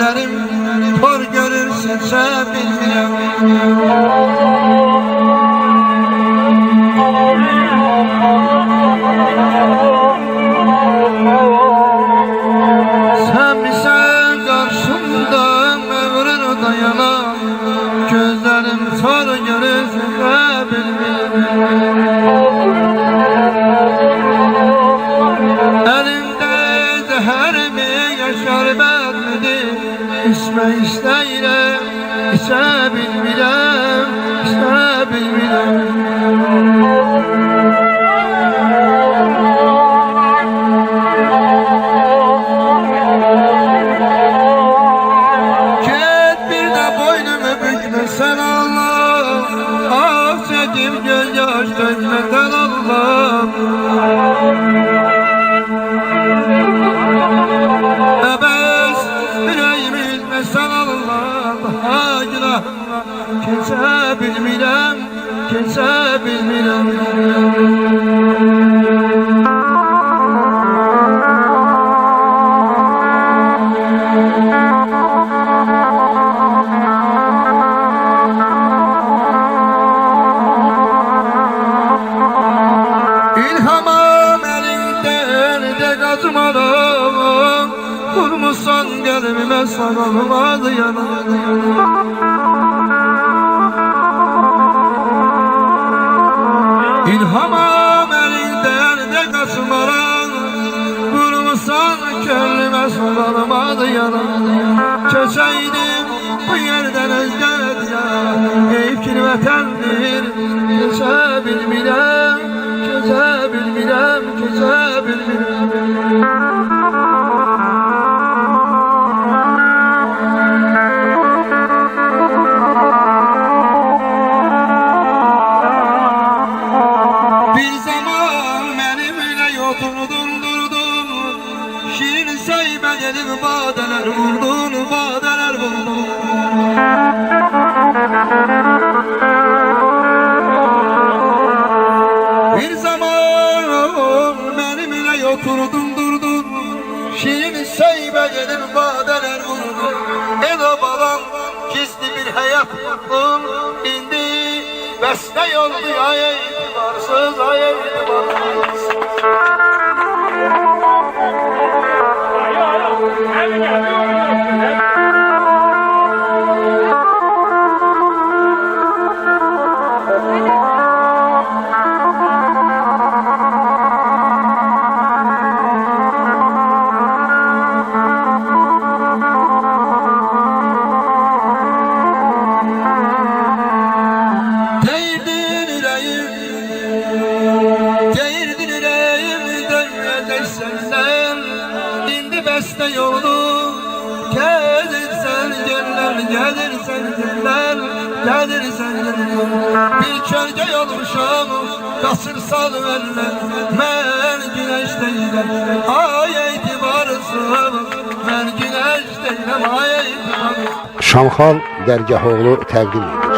gözlerim kor görür seçe bilmirəm. Sen bilsen karşımda ömrün dayanam, gözlerim kor görür seçe bilmirəm. Elimde zehirmi şerbet midir? İçme isteyirəm, içe bilmirəm, içe bilmirəm. Git bir de boynumu bükmesen Allah, ah çekip gözyaş dökmesen Allah. Ebes yüreğimi üzmesen Allah, daha günahıma keçe bilmirəm, keçe bilmirəm. İlhamam elinden de kaçmadım, vurmuşsan kalbime sarılmadı yanım. İlhamam elinden de kaçmadım, vurmuşsan kalbime sarılmadı yanım. Keçeydim bu yerden özgür ya, evkin vatandır, keçe bilmirəm, keçe bilmirəm, keçe bilmirəm. Bir zaman benimle oturdun durdun, şirin seybe gelip badeler vurdun, badeler vurdun. Bir zaman benimle oturdun durdun, şirin seybe gelip badeler vurdun. Edo balam gizli bir hayat kurdun, indi beste yoldu ay itibarsız, ay itibarsız. Beste yolu gelirsen geller, gelirsen geller, gelirsen geller. Bir kölge olmuşam, kasırsan eller, ben güneş değilim, ay itibarsızım, ben güneş değilim, ay itibarsızım. Şamxal Dərgahoğlu təqdim edir.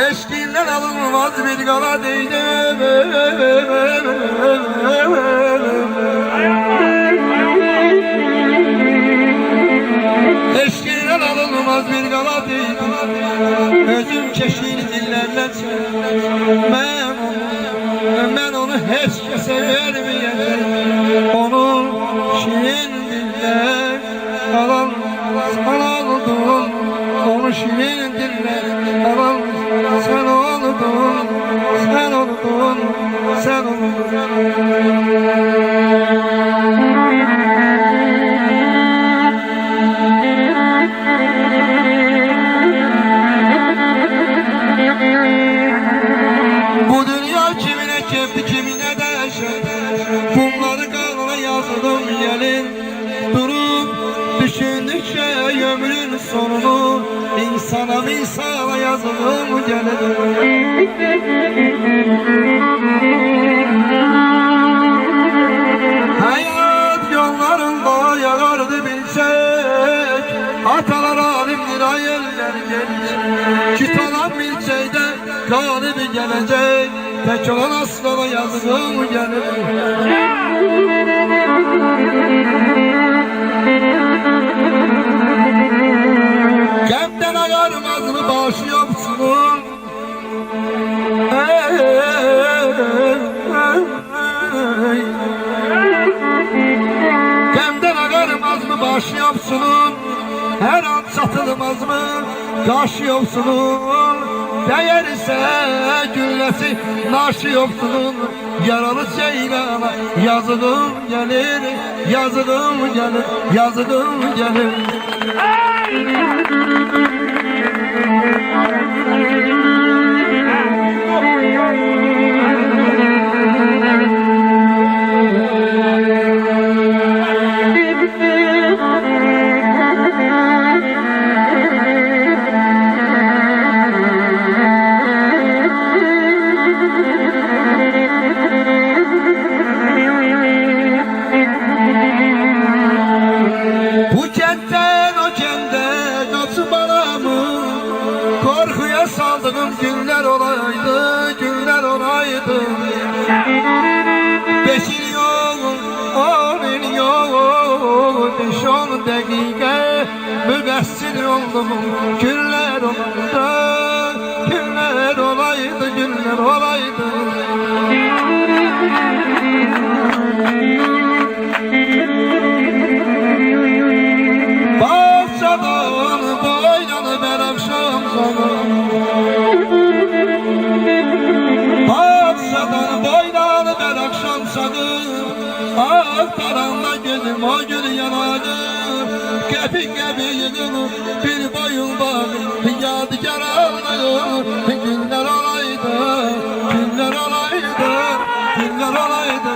Eşkinden alınmaz bir gala değdim, eşkinden alınmaz bir gala değdim. Özüm keşil dillerle ben onu hiç kese vermeyeyim. Onun şirin diller alan sana oldun, onu şirin diller alan sen oldun, sen oldun, sen oldun. Bu dünya kimine kepti, kimine deşer, bunları kanına yazdım gelin. Durup düşündükçe ömrün sonunu, insana misala yazdım gelin. Hayat yollarında yagardı bilsek, atalar alimdir ayeller gelecek. Git olan galibi gelecek. Tek olan aslana yazgım gelir. Gemden ayarmaz mı başı yapsın? Gemden ayarmaz mı başı yapsın? Her an satılmaz mı kaşı yapsın? Değerse güllesi naşı yapsın. Yaralı Ceylana yazılım gelir, yazılım gelir, yazılım gelir. Korkuya saldığım günler olaydı, günler olaydı. 5 yıl yok, 10 yıl yok, 5-10 dakika mübessir oldum. Günler olaydı, günler olaydı, günler olaydı. Bahçadan boynalı ben akşam Bahçadan boynalı ben akşam sadım. Ah karanla gözüm o gün yanadı. Kepik gibi yığılır bir boyun bağır. Yadigar ağlayır. Günler olaydı, günler olaydı, günler olaydı.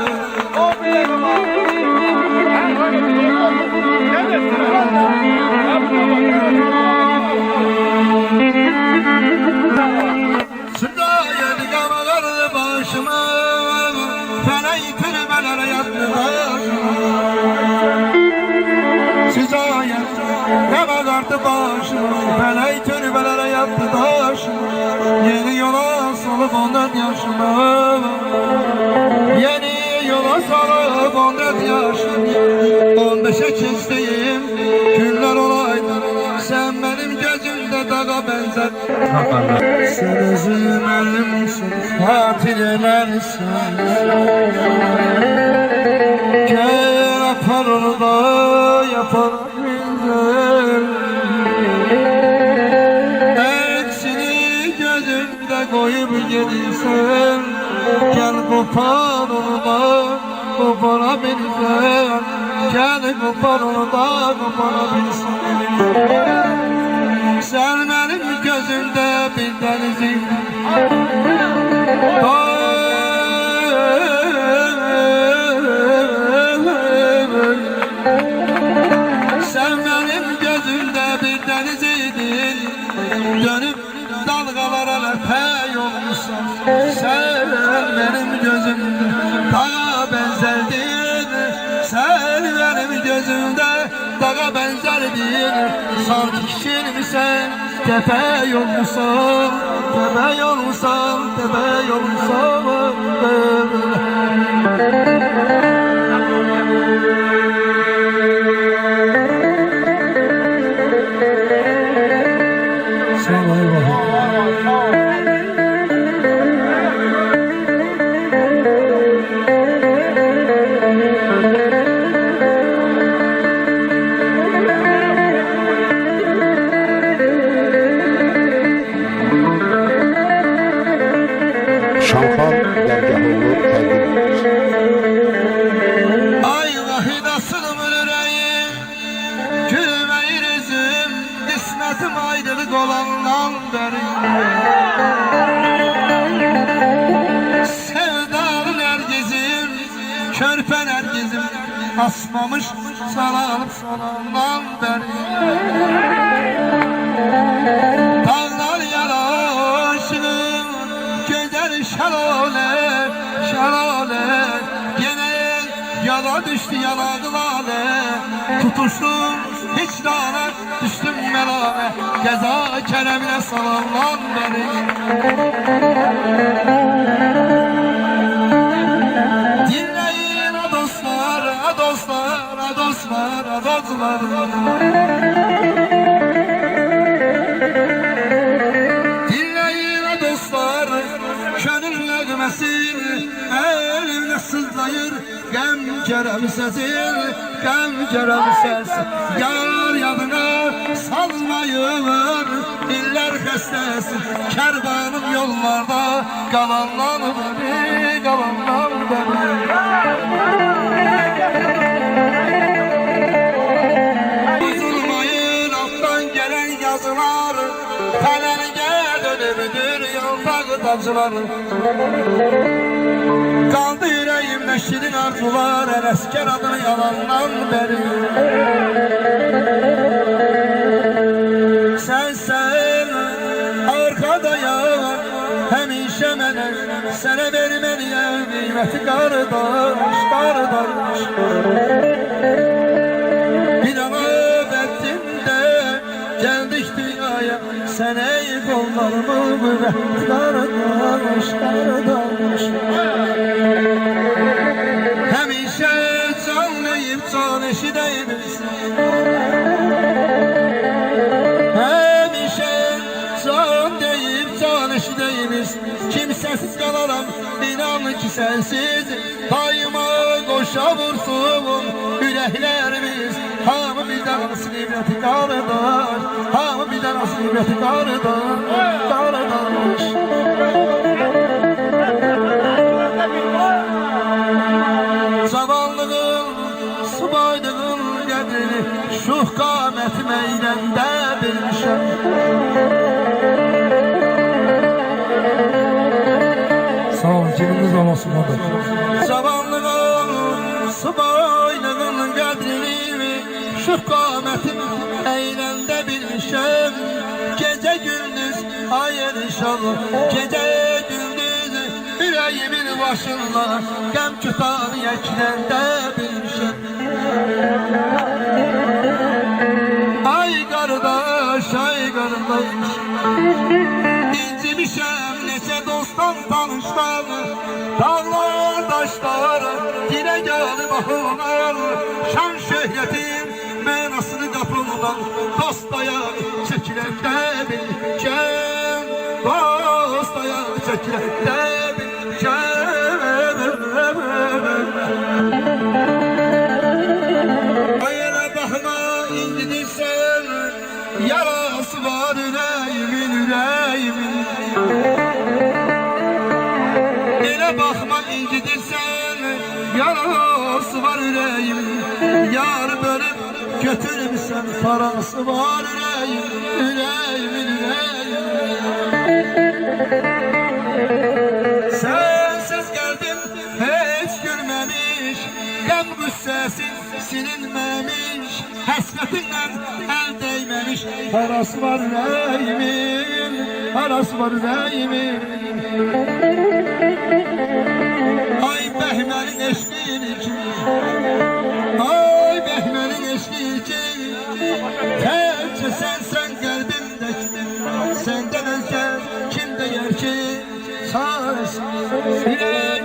Sırayet kamalardı başıma, feleği türbelere yattı başıma. Sırayet kamalardı başıma, feleği türbelere yattı başıma. Yeni yola salıp ondan yaşıma, yeni yola salıp ondan yaşıma. 15'e çizdiğim günler olaydı. Sen benim gözümde dağa benzer. Sen üzülmelisin, hatırlamalısın. Gel yapar orada, yapar güzel. Eksini gözümde koyup gelirsen. Gel kopar orada, koparabilsen. Gel kopar orada, koparabilsen. Sen benim gözümde bir denizim. Sen benim gözümde bir deniziydin. Dönüp dalgalara lepey olmuşsun. Sen benim gözümde dağa benzerdin. Sen benim gözümde dağa benzerdin. Sanki kişirmişsen tepe yolmuşsun. Tepe yolmuşsun, tepe yolmuşsun. Şamxal Dərgəhoğlu təqdim edir. Ay vahidasını müreyim, gülmeyi rezim, kısmetim ayrılık olandan beri. Sevdalı nergizim, körpe nergizim, asmamış salanıp salandan beri. Dağlar yaraşığım, güzel şalale, şalale. Gene yala düştü yaladı lale. Tutuştum hiç lale, düştüm melale. Ceza keremine salandan beri. Dinleyin dostlar, dostlar, dostlar, dostlar. Dinleyin dostlar, könül nəğməsin, elimle sızlayır, gəm kerem sesin, gəm kerem sesin. Yar yadına salmayır, diller xəstəsin, kervanım yollarda, qalanlar beni, qalanlar beni. Bozulmayın alttan gelen yazılar, fələngə dönübdür yolda qıtacılar. Qaldı yüreğimdə şirin arzular, Ələskər adını yalandan beri. Sen arkadayam, həmişə mənə, sənə verməliyəm qiyməti qardaş, qardaş. Bir ana bəddimdə gəldik dünyaya, sənə qollarımı müvət qardaş, qardaş. Həmişə can deyib can eşidəyimiz, həmişə can deyib can eşidəyimiz. Kimsəsiz qalaram, inan ki sənsiz, daima qoşa vursun ürəklərimiz. Hamı bizdən alsın ibrəti qardaş, hamı bizdən alsın ibrəti qardaş, qardaş. Zavallığın, subaylığın qədrini, şuh qamət meyləndə bilmişəm. Sağ olun, günümüz olmasın orada. Zavallığın, subaylığın qədrini, şuh qamətin eyləndə bilmişəm. Gecə gündüz ay erişan, gecə gündüz ürəyimin başında, qəm kütan yəkləndə bilmişəm. Ay qardaş, ay qardaş, İncimişəm neçə dostdan tanışdan, dağlar, daşlar, dilə gəli baxırlar, şan şöhrətin mənasını qapırlar. Dost dayaq çəkiləndə bilkəm, dost dayaq çəkiləndə bilkəm. Ay elə baxma incidirsən, yarası var ürəyimin, ürəyimin. Elə baxma incidirsən, yarası var ürəyimin. Yarı bölüb götürmüsən, parası var ürəyimin, ürəyimin, ürəyimin. Sensiz qəlbim heç gülməmiş, qəm qüssəsin silinməmiş, həsrətinlə əl dəyməmiş. Parası var ürəyimin, parası var ürəyimin. Ay bəhmənin eşqini ki, ay bəhmənin eşqini ki, təkcə sən qəlbimdəki, səndən özgə kim deyər ki, çarəsiz ürək.